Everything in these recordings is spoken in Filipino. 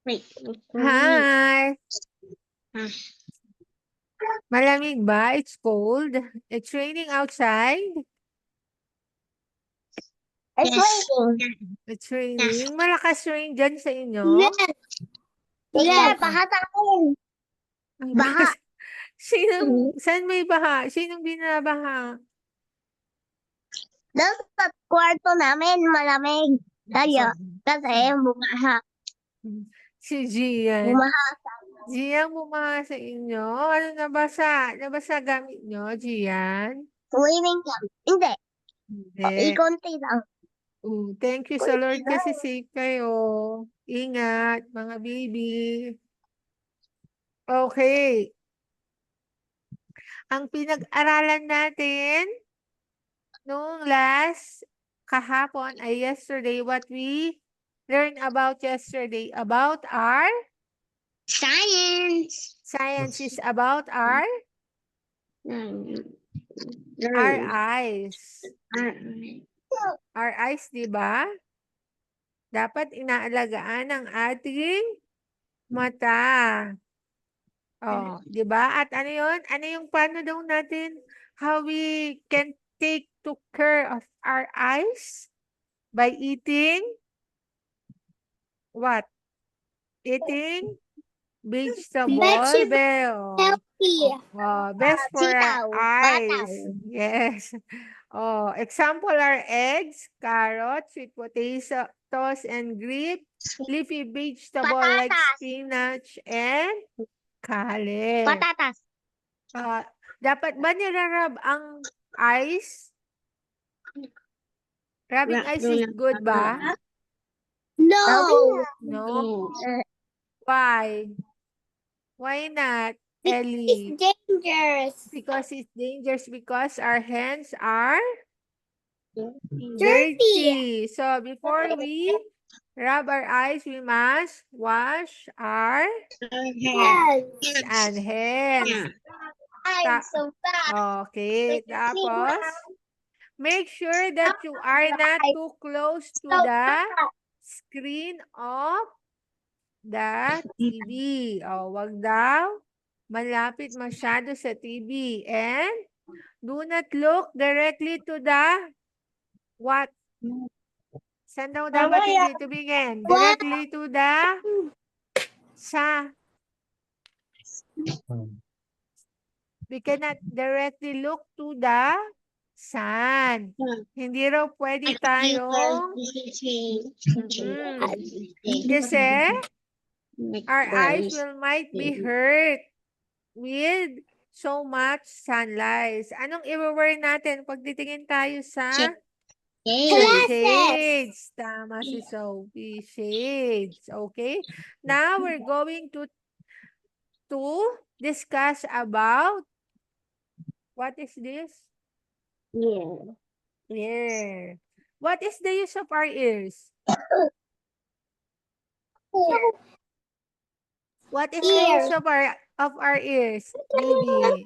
Wait. Hi! Ah. Malamig ba? It's cold. It's raining outside. It's raining. It's raining. Malakas rain dyan sa inyo. Yeah, baha tayo. Ang Baha. lakas. Saan may baha? Sinong binabaha? Doon sa kwarto namin, malamig. Kaya, kasi bumaha. Si Gian. Bumaha. Gian, bumaha sa inyo. Ano nabasa? Nabasa gamit nyo, Gian? Swimming lang. Hindi. Hindi. Ikonti lang. Thank you sa Lord kasi safe kayo. Ingat, mga baby. Okay. Ang pinag-aralan natin nung kahapon ay yesterday, what we learned about yesterday about our Science. is about our eyes. Our eyes, di ba? Dapat inaalagaan ang ating mata. Oh, 'di ba? At ano 'yon? Ano yung paano daw natin how we can take to care of our eyes by eating what? Eating vegetable. Best for our Sitaw. eyes. Bataw. Yes. Oh, example are eggs, carrots, sweet potatoes and leafy vegetable like Patatas. spinach and kale. Patatas. Dapat ba nirarab ang eyes? Rubbing eyes is good ba? No. No. Why? Why not, Ellie? It's dangerous. Because it's dangerous because our hands are Dirty. dirty. So before we rub our eyes, we must wash our Hands. hands. I'm so bad. Okay, tapos make sure that you are not too close to the screen of the TV. Wag daw malapit masyado sa TV. And do not look directly to the what? Saan daw dapat hindi tumingin? Directly to the we cannot directly look to the sun. Hindi raw pwede tayo kasi our eyes might be hurt with so much sunlight. Anong i-wear natin pag titingin tayo sa shades? Tama si Sophie. Shades. Okay? Now, we're going to discuss about what is this? Ear. What is the use of our ears? What is the use of our ears, baby?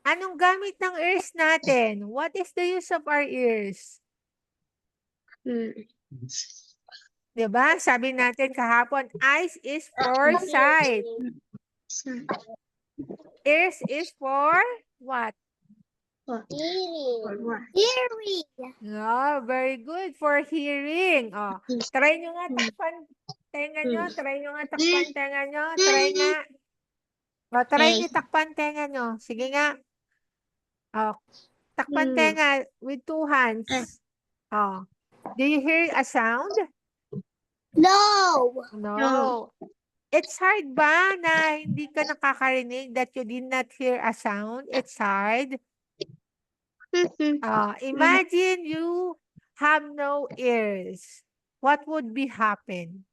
Anong gamit ng ears natin? What is the use of our ears? Diba? Sabi natin kahapon, eyes is for sight. Ears is for what? Hearing. No, very good. For hearing. Try nyo nga takpan tenga nyo. Try nyo nga takpan tenga nyo. Try nga. Try nyo takpan tenga nyo. Sige nga. Takpan tenga with 2 hands. Do you hear a sound? No. No. It's hard ba na hindi ka nakakarinig that you did not hear a sound? It's hard. Imagine you have no ears. What would be happen?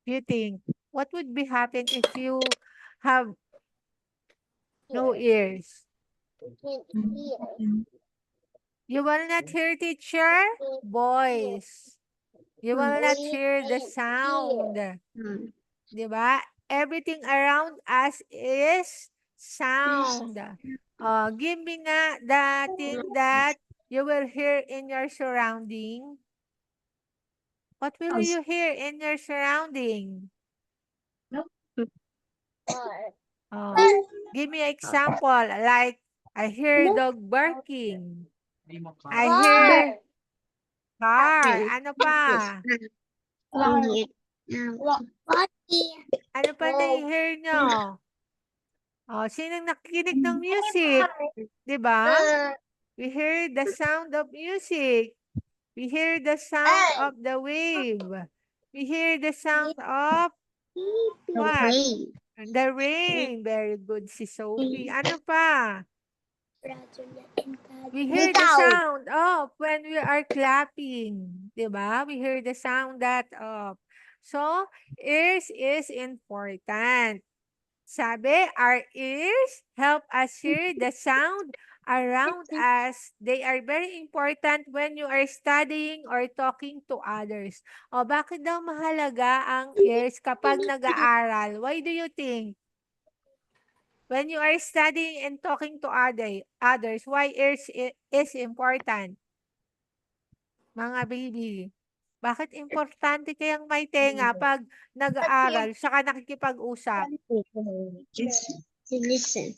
You think? What would be happen if you have no ears? You will not hear teacher voice. You will not hear the sound. Diba? Everything around us is sound. Give me nga the thing that you will hear in your surrounding. What will you hear in your surrounding? Oh, give me an example. Like, I hear dog barking. I hear car. Ano pa? Ano pa na-hear nyo? Oh, sinong nakikinig ng music? 'Di ba? We hear the sound of music. We hear the sound of the wave. We hear the sound of what? The rain. Very good si Sophie. Ano pa? We hear the sound of when we are clapping. 'Di ba? We hear the sound that of. So, ears is important. Sabi, our ears help us hear the sound around us. They are very important when you are studying or talking to others. O bakit daw mahalaga ang ears kapag nag-aaral? Why do you think? When you are studying and talking to others, why ears is important? Mga baby. Bakit importante kayang may tenga pag nag-aaral saka nakikipag-usap? Listen.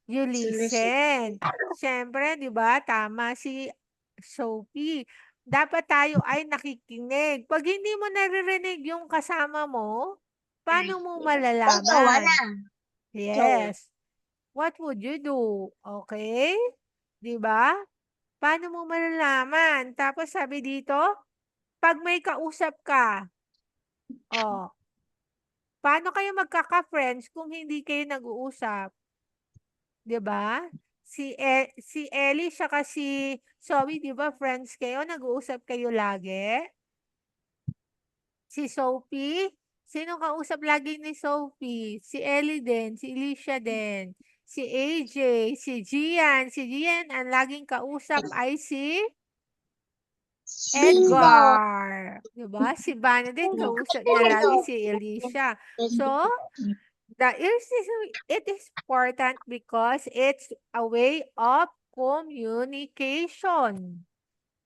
You listen. Siyempre, di ba? Tama si Sophie. Dapat tayo ay nakikinig. Pag hindi mo naririnig yung kasama mo, paano mo malalaman? Yes. What would you do? Okay? Di ba? Paano mo malalaman? Tapos sabi dito, pag may kausap ka, oh, paano kayo magkaka-friends kung hindi kayo nag-uusap? 'Di ba? Si Ellie saka si Zoe, 'di ba friends kayo, nag-uusap kayo lagi? Si Sophie, sino kausap lagi ni Sophie? Si Ellie din, si Alicia din, si AJ, si Gian. Si Gian ang laging kausap ay si Edgar. 'Di ba? Si Bana din kausap niya lagi si Alicia. So, the ears it is important because it's a way of communication.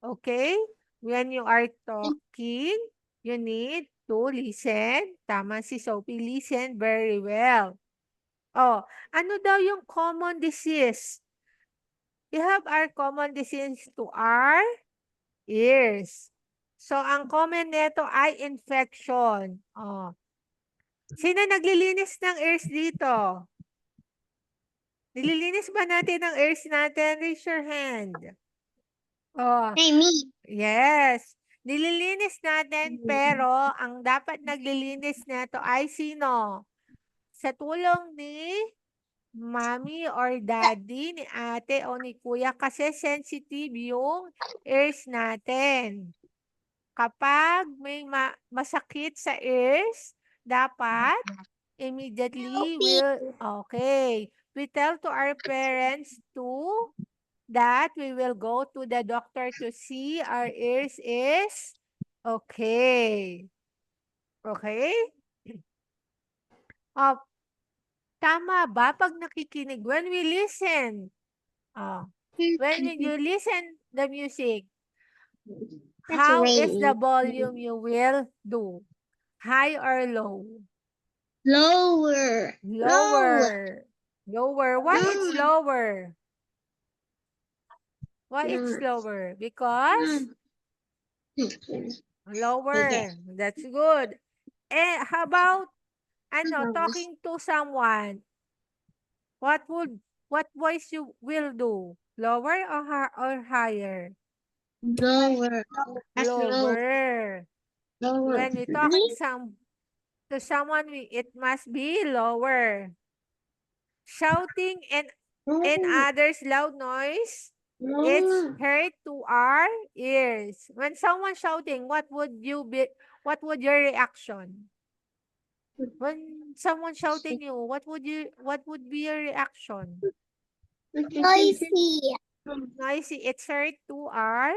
Okay? When you are talking, you need to listen. Tama si Sophie, listen very well. Oh, ano daw yung common disease? We have our common disease to our ears. So, ang common neto ay infection. Oh. Sino naglilinis ng ears dito? Nililinis ba natin ang ears natin? Raise your hand. Oh, Hey, me. yes. Nililinis natin, pero ang dapat naglilinis nito ay sino? Sa tulong ni mommy or daddy, ni ate o ni kuya, kasi sensitive yung ears natin. Kapag may masakit sa ears, dapat immediately we tell to our parents that we will go to the doctor to see our ears is okay. Okay? Oh, tama ba pag nakikinig? When we listen, when you listen the music, how is the volume you will do? High or low? Lower. Lower. Lower. Why it's lower? Why it's lower? Because lower. That's good. Eh, how about talking to someone? What voice you will do? Lower or higher? Lower. Lower. When we talking to someone, it must be lower. Shouting and others loud noise, it's heard to our ears. When someone shouting, what would your reaction? When someone shouting you, what would be your reaction? Noisy. Noisy. It's heard to our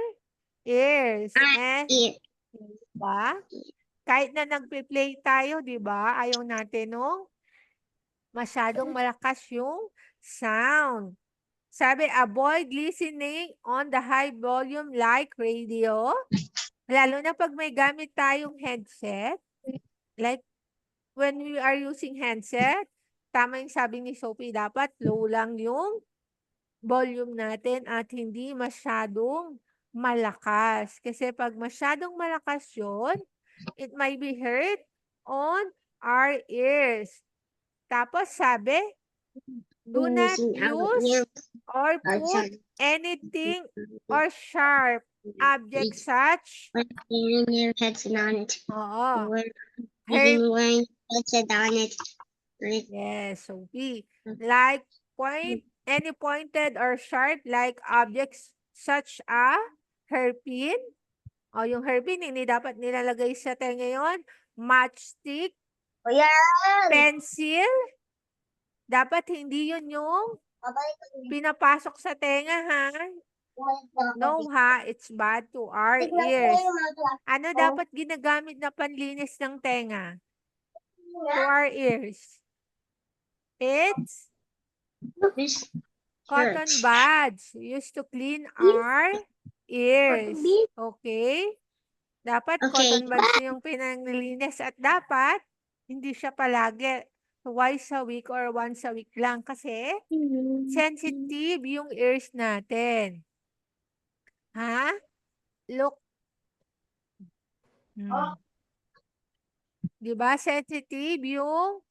ears. And, diba? Kahit na nagpe-play tayo, diba? Ayaw natin nung masyadong malakas yung sound. Sabi, avoid listening on the high volume like radio, Lalo na pag may gamit tayong headset, like when we are using headset, tama yung sabi ni Sophie, dapat low lang yung volume natin at hindi masyadong malakas. Kasi pag masyadong malakas yun, it might be hurt on our ears. Tapos sabi, do not use or put anything or sharp object such. Wearing your headset on it. Oo. Even wearing headset on it. Yes, so B. Like any pointed or sharp like objects such a hairpin. O yung hairpin, hindi dapat nilalagay sa tenga yun. Matchstick, O yan! pencil. Dapat hindi yun yung pinapasok sa tenga, ha? No, ha? It's bad to our ears. Ano dapat ginagamit na panlinis ng tenga? To our ears. It's cotton buds used to clean our ears. Okay? Dapat Okay. cotton buds yung pinanglinis at dapat hindi siya palagi. Twice a week or once a week lang kasi sensitive yung ears natin. Ha? Look. Diba? Sensitive yung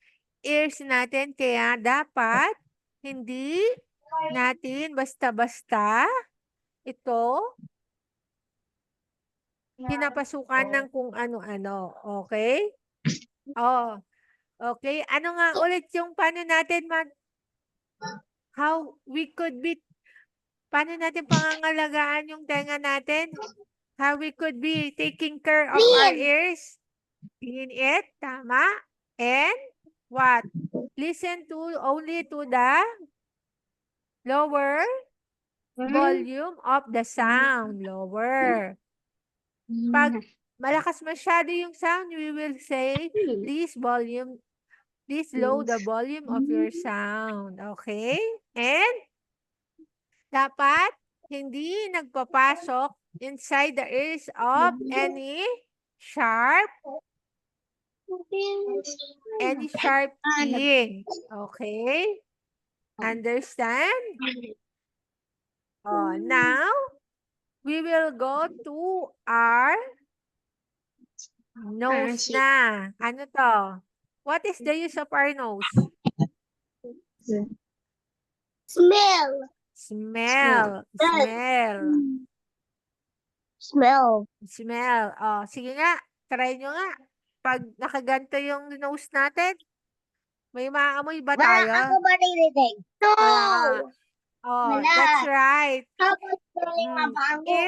ears natin kaya dapat hindi natin basta-basta ito pinapasukan ng kung ano-ano. Okay? Oh. Okay. Ano nga ulit yung paano natin how we could be, paano natin pangangalagaan yung tenga natin? How we could be taking care of our ears? Clean it. Tama. And what? Listen to only to the lower volume of the sound. Lower. Pag malakas masyado yung sound, we will say, please low the volume of your sound. Okay? And dapat hindi nagpapasok inside the ears of any sharp thing. Okay? Understand? Oh, now, we will go to our nose na. Ano to? What is the use of our nose? Smell. Smell. Smell. Smell. Smell. Oh, sige nga. Try nyo nga. Pag nakaganto yung nose natin, may maamoy ba tayo? Ako ba narinig? No! Oh, Wala. that's right. How about throwing mabango?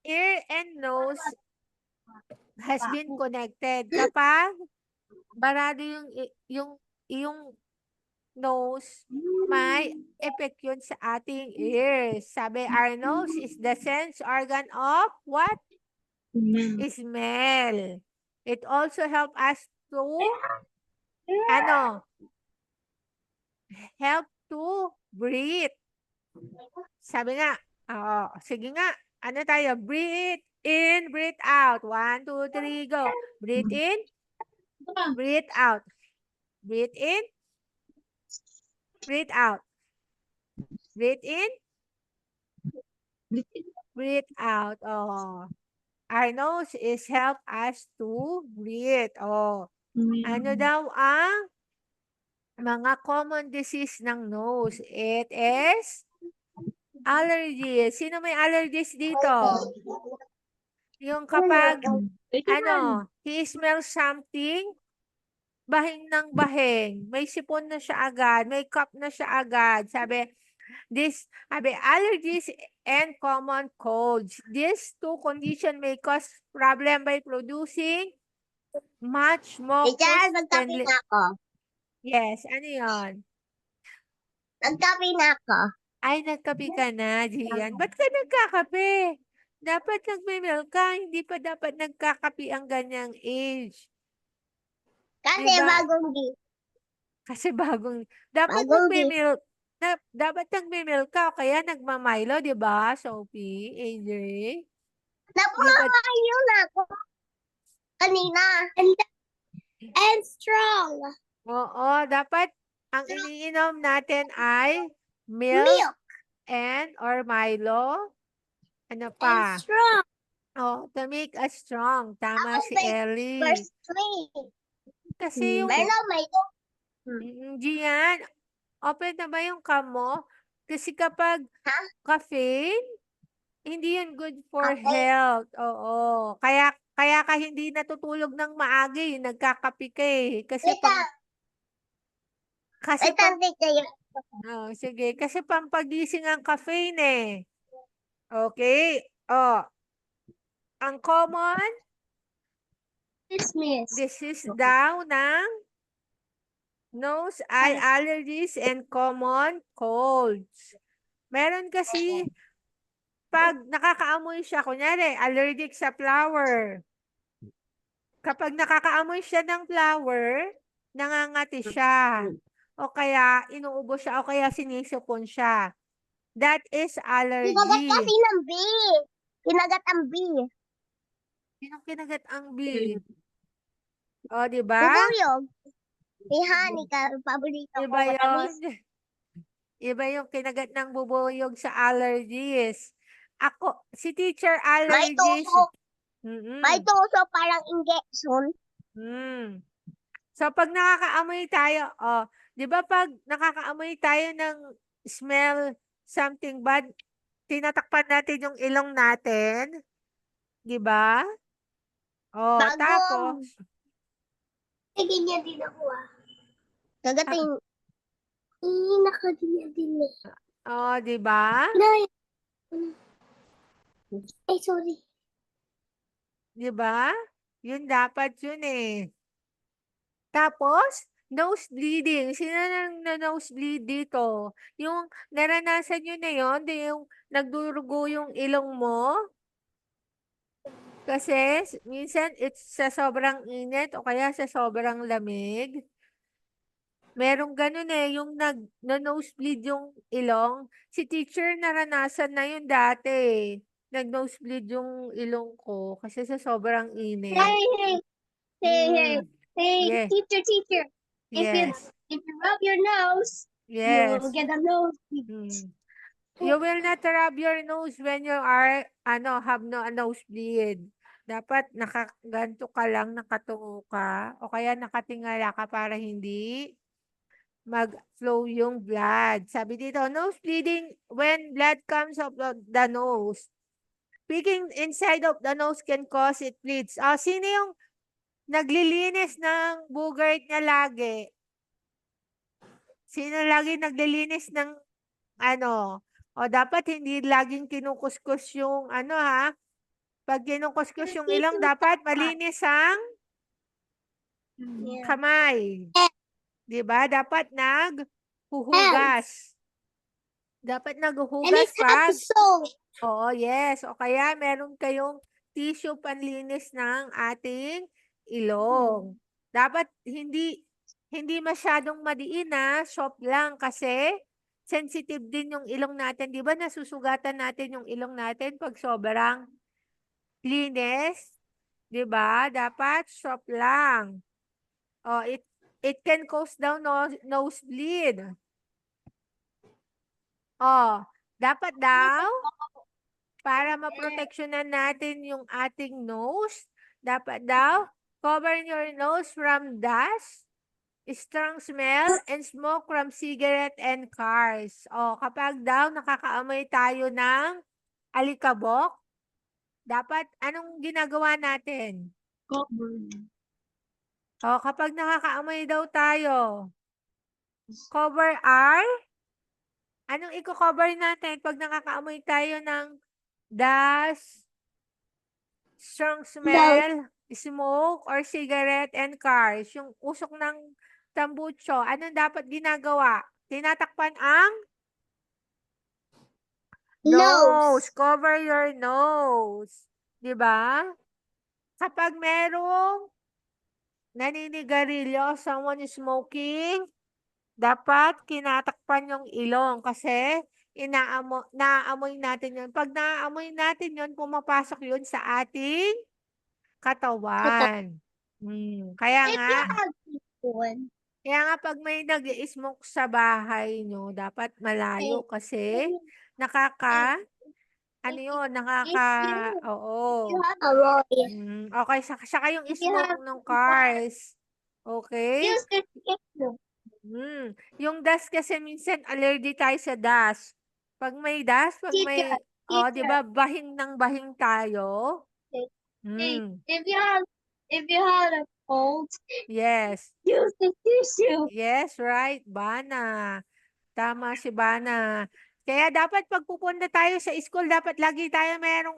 Ear and nose has been connected. Kapag barado yung nose, may effect yun sa ating ears. Sabi, our nose is the sense organ of what? Smell. It also help us to, help to breathe. Sabi nga, sige nga, ano tayo? Breathe in, breathe out. 1, 2, 3, go. Breathe in, breathe out. Breathe in, breathe out. Breathe in, breathe out. Oh. Our nose is help us to breathe. Oh. Ano daw ang mga common disease ng nose? It is allergies. Sino may allergies dito? Yung kapag, he smells something, bahing ng bahing. May sipon na siya agad. May cough na siya agad. Sabi, allergies and common colds. These two conditions may cause problem by producing much more. Diyan, nagkape na ako. Yes, ano yun? Nagkape na ako. Ay, nagkape ka na, Gian. Ba't ka nagkakape? Dapat nagme-milk ka, hindi pa dapat nagkakape ang ganyang age. Kasi Diba? bagong gift. Kasi bagong, dapat Bagong nagme-milk. Dapat nagme-milk ka o kaya nagmamilo, di ba, Sophie, AJ? Napumamayo na ako kanina. And strong. Oo, dapat ang iniinom natin ay milk Milk. and or Milo. Ano And pa? strong. Oh, to make us strong. Tama si Okay, Ellie. Verse 3. Kasi yung Meron may hindi yan. Open na ba yung cam mo? Kasi kapag Ha? caffeine, hindi yan good for Okay. health. Oo. Kaya ka hindi natutulog ng maaga eh. Nagkakape ka eh. Kasi Wait lang. kasi Wait lang, teacher. oh, sige. Kasi pampagising ang caffeine eh. Okay. Oh, ang common Dismiss. disease daw ng nose, eye allergies, and common colds. Meron kasi, pag nakakaamoy siya, kunyari, allergic sa flower. Kapag nakakaamoy siya ng flower, nangangati siya. O kaya, inuubo siya, o kaya sinisipon siya. That is Kinagat allergy. kasi ng B. Kinagat ang B. Sinong kinagat ang bee? O, di ba? Bubuyog. May honey ka. Paborito ko. Iba Matamis. yun. Iba yung kinagat ng bubuyog sa allergies. Ako, si teacher May allergies. tusok. Mm-mm. May tusok parang injection. Mm. So, pag nakakaamoy tayo, oh, di ba pag nakakaamoy tayo ng smell something bad, tinatakpan natin yung ilong natin? Di ba? Oh, Bago. tapos, Ganyan din ako Kagating. Nakaganyan din eh. oh, di ba? Ay, sorry. Di ba? Yun dapat yun eh. Tapos, nose bleeding. Sino nang na-nose bleed dito? Yung naranasan nyo na yun, yung nagdurugo yung ilong mo? Kasi minsan it's sa sobrang init o kaya sa sobrang lamig. Merong ganun eh, yung nag-nosebleed yung ilong. Si teacher naranasan na yun dati eh. Nag-nosebleed yung ilong ko kasi sa sobrang init. Mm. Yes. Teacher. Yes. If you rub your nose, Yes. you'll get a nose. Mm. You will not rub your nose when you are, have no a nosebleed. Dapat nakaganto ka lang, nakatungo ka, o kaya nakatingala ka para hindi mag-flow yung blood. Sabi dito, nose bleeding when blood comes of the nose. Picking inside of the nose can cause it bleeds. Sino yung naglilinis ng bugert niya lagi? Sino lagi naglilinis ng o dapat hindi laging kinukuskus yung pag kinukuskus yung ilong, dapat malinis ang kamay. Diba? Dapat naghuhugas. Dapat naghuhugas pag, oo, yes. O kaya meron kayong tissue panlinis ng ating ilong. Dapat hindi masyadong madiin soft lang kasi sensitive din yung ilong natin. Di ba nasusugatan natin yung ilong natin pag sobrang linis? Di ba? Dapat soft lang. Oh, it can cause down nosebleed. Oh, dapat daw para maproteksyonan natin yung ating nose, dapat daw cover your nose from dust, strong smell, and smoke from cigarette and cars. O, kapag daw nakakaamoy tayo ng alikabok, dapat anong ginagawa natin? O, kapag nakakaamoy daw tayo, cover our, anong i-cover natin pag nakakaamoy tayo ng dust, strong smell, smoke, or cigarette and cars? Yung usok ng tambucho, anong dapat ginagawa? Tinatakpan ang nose. Cover your nose. Diba? Kapag merong naninigarilyo, someone is smoking, dapat kinatakpan yung ilong kasi naaamoy natin yun. Pag naaamoy natin yun, pumapasok yun sa ating katawan. Kaya If nga, you have teaspoon, pag may nag-i-smoke sa bahay nyo, dapat malayo kasi nakaka, ano yun, if you oo. have a roy, Okay, saka yung if you smoke have ng cars. Okay? use this teaspoon. Yung dust kasi minsan allergy tayo sa dust. Pag may dust, pag Teacher, may, di teacher, ba, bahing ng bahing tayo. hey, Mm, if you have a cold, yes. use the tissue. Yes, right, Bana. Tama si Bana. Kaya dapat pag pupunta tayo sa school, dapat lagi tayo merong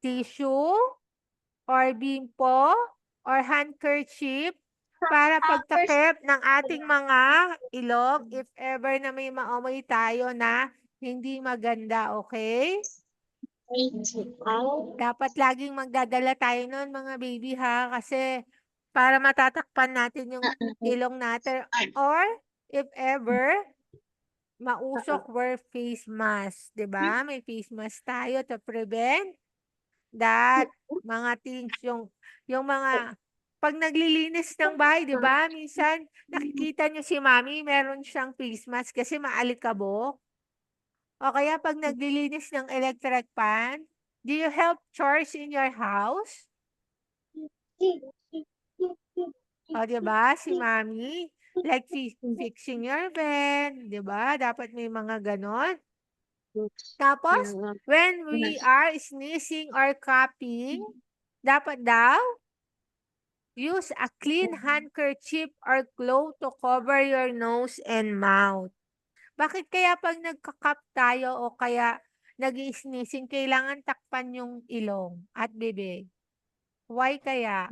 tissue or bimpo or handkerchief para First, pagtakip ng ating mga ilong if ever na may maamoy tayo na hindi maganda, okay? Dapat laging magdadala tayo nun, mga baby, ha? Kasi para matatakpan natin yung ilong natin or if ever mausok, wear face mask, 'di ba? May face mask tayo to prevent that mga things, yung mga pag naglilinis ng bahay, 'di ba? Minsan nakikita niyo si Mami, meron siyang face mask kasi maalikabok. O kaya pag naglilinis ng electric pan, do you help chores in your house? O, 'di ba? Si Mami, like fixing your bed, 'di ba? Dapat may mga ganon. Tapos, when we are sneezing or coughing, dapat daw, use a clean handkerchief or cloth to cover your nose and mouth. Bakit kaya pag nagka-cough tayo o kaya nag-i-sneezing, kailangan takpan yung ilong at bibig? Why kaya?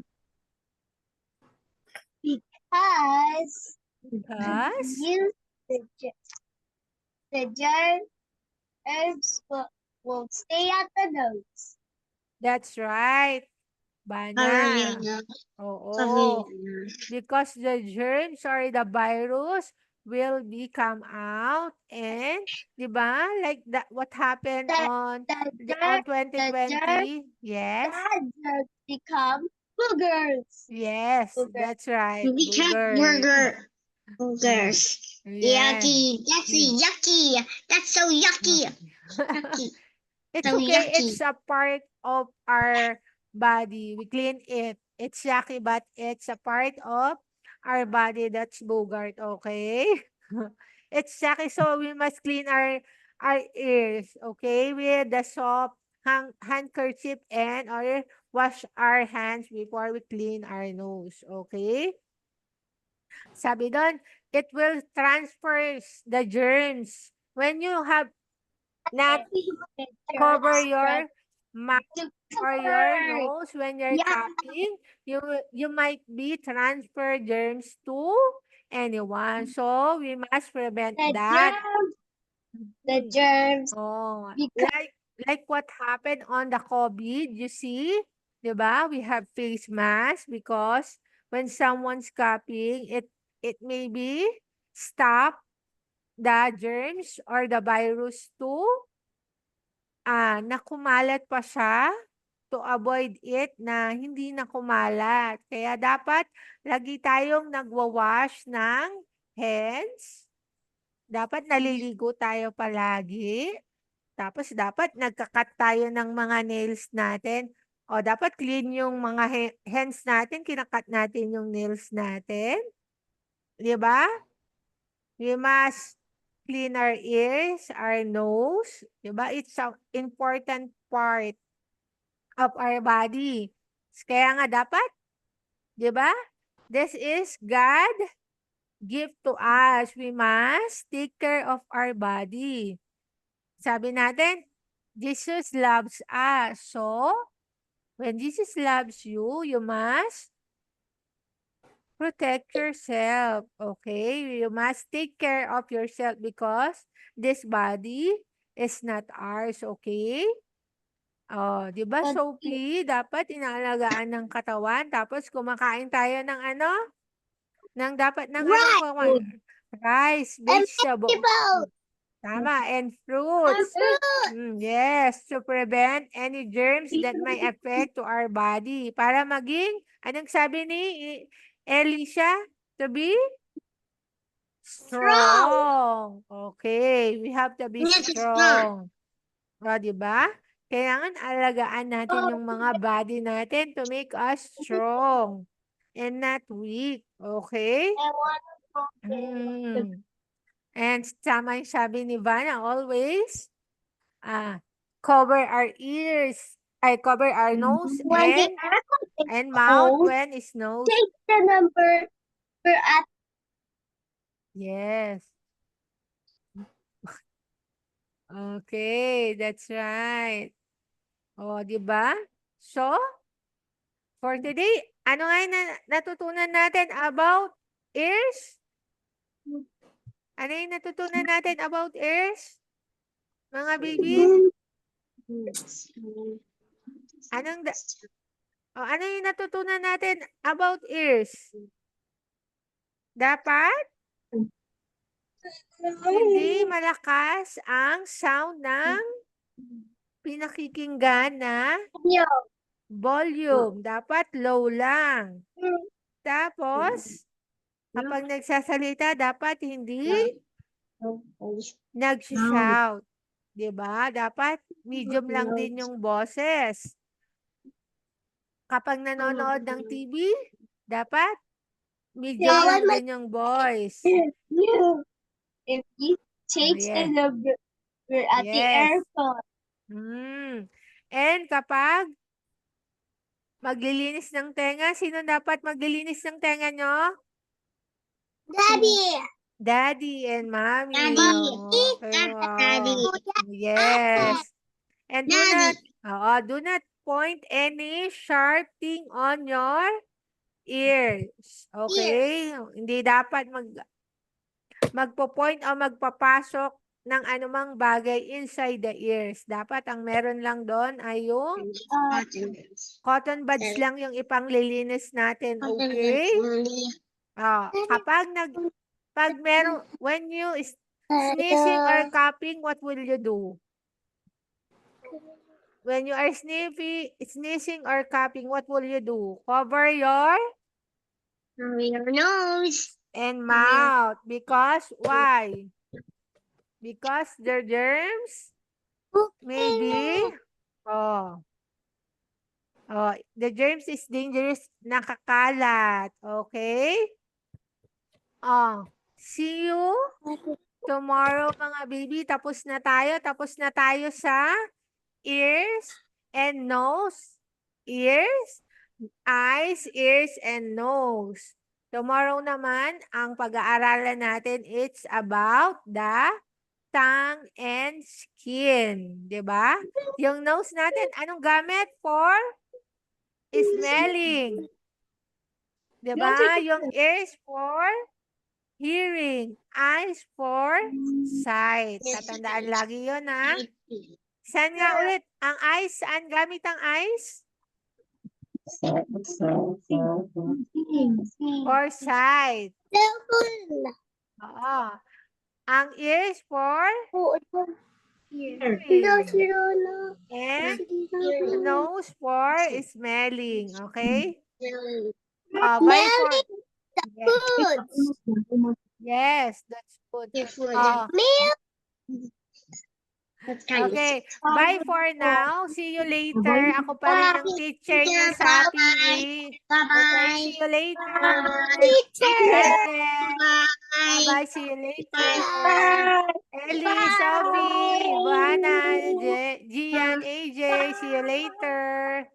because Because? use the germs will stay at the nose. That's right, Bana. Oo. Because the germs or the virus will be come out and, di ba, like that, what happened on The 2020? Yes. germs become boogers. Yes, Booger. that's right. Burger. Boogers. Yes. Yucky. That's yucky. That's so yucky. Yucky. It's So okay. yucky. It's a part of our body. We clean it. It's yucky, but it's a part of our body. That's Bogart, okay? It's yucky, so we must clean our ears, okay? With the soap, handkerchief, and or wash our hands before we clean our nose, okay? Sabi doon, it will transfer the germs. When you have not cover your mouth or your nose when you're coughing, you might be transfer germs to anyone. So we must prevent that. The germs Oh, become like what happened on the COVID, you see, 'di ba? We have face mask because when someone's coughing, it may be stop the germs or the virus to na kumalat pa siya to avoid it na hindi na kumalat. Kaya dapat lagi tayong nagwa-wash ng hands. Dapat naliligo tayo palagi. Tapos dapat nagka-cut tayo ng mga nails natin. O dapat clean yung mga hands natin, kina-cut natin yung nails natin. 'Di ba? We must clean our ears, our nose. 'Di ba? It's an important part of our body. Kaya nga dapat, 'di ba? This is God gift to us. We must take care of our body. Sabi natin, Jesus loves us. So, when Jesus loves you, you must protect yourself. Okay? You must take care of yourself because this body is not ours. Okay? Oh, 'di ba, Sophie, dapat inaalagaan ng katawan tapos kumakain tayo ng ng dapat ng Right. rice, vegetable. vegetables. Tama. And fruits. Yes, to prevent any germs that may affect to our body. Para maging, anong sabi ni Elisha? To be strong. Okay, we have to be Yes, it's strong. O, di ba? Kailangan alagaan natin yung mga body natin to make us strong and not weak. Okay? And tama yung sabi ni Vanna, always cover our ears, cover our nose and mouth when it's nose. Take the number at Yes. Okay, that's right. O, di ba? So, for today, ano nga yung natutunan natin about ears? Ano yung natutunan natin about ears? Mga baby? Ano yung natutunan natin about ears? Dapat hindi malakas ang sound ng pinakikinggan na volume. Dapat low lang. Tapos, kapag nagsasalita, dapat hindi nag-shout. Diba? Dapat medium lang din yung boses. Kapag nanonood ng TV, dapat medium lang din yung voice. if you take Yeah. the number at the Yes. airport. And kapag maglilinis ng tenga, sino dapat maglilinis ng tenga nyo? Daddy. Daddy and mommy. Daddy. Okay, Daddy. Yes. And Daddy. do not point any sharp thing on your ears. Okay? Hindi dapat magpo-point o magpapasok ng anumang bagay inside the ears. Dapat ang meron lang doon ay yung cotton buds lang yung ipanglilinis natin. Okay? Pag meron, when you sneezing or coughing, what will you do? When you are sneezing or coughing, what will you do? Cover your nose and mouth. Because why? Because the germs maybe the germs is dangerous, nakakalat. Okay? See you tomorrow mga baby. Tapos na tayo sa ears and nose. Ears, eyes, ears, and nose. Tomorrow naman, ang pag-aaralan natin, it's about the tongue and skin. Diba? Yung nose natin, anong gamit for? Smelling. Diba? Yung ears for hearing. Eyes for sight. Tatandaan lagi yun, ha? Saan nga ulit? Ang eyes, saan gamit ang eyes? For sight. Oo. Ang ears for hearing. And nose for smelling. Okay? Bye for... Yes, that's good. Okay, bye for now. See you later. Ako pa rin ang teacher niyo sa PE. Okay, see you later. Bye-bye, see you later. Ellie, Sophie, Buana, Gian, AJ, see you later.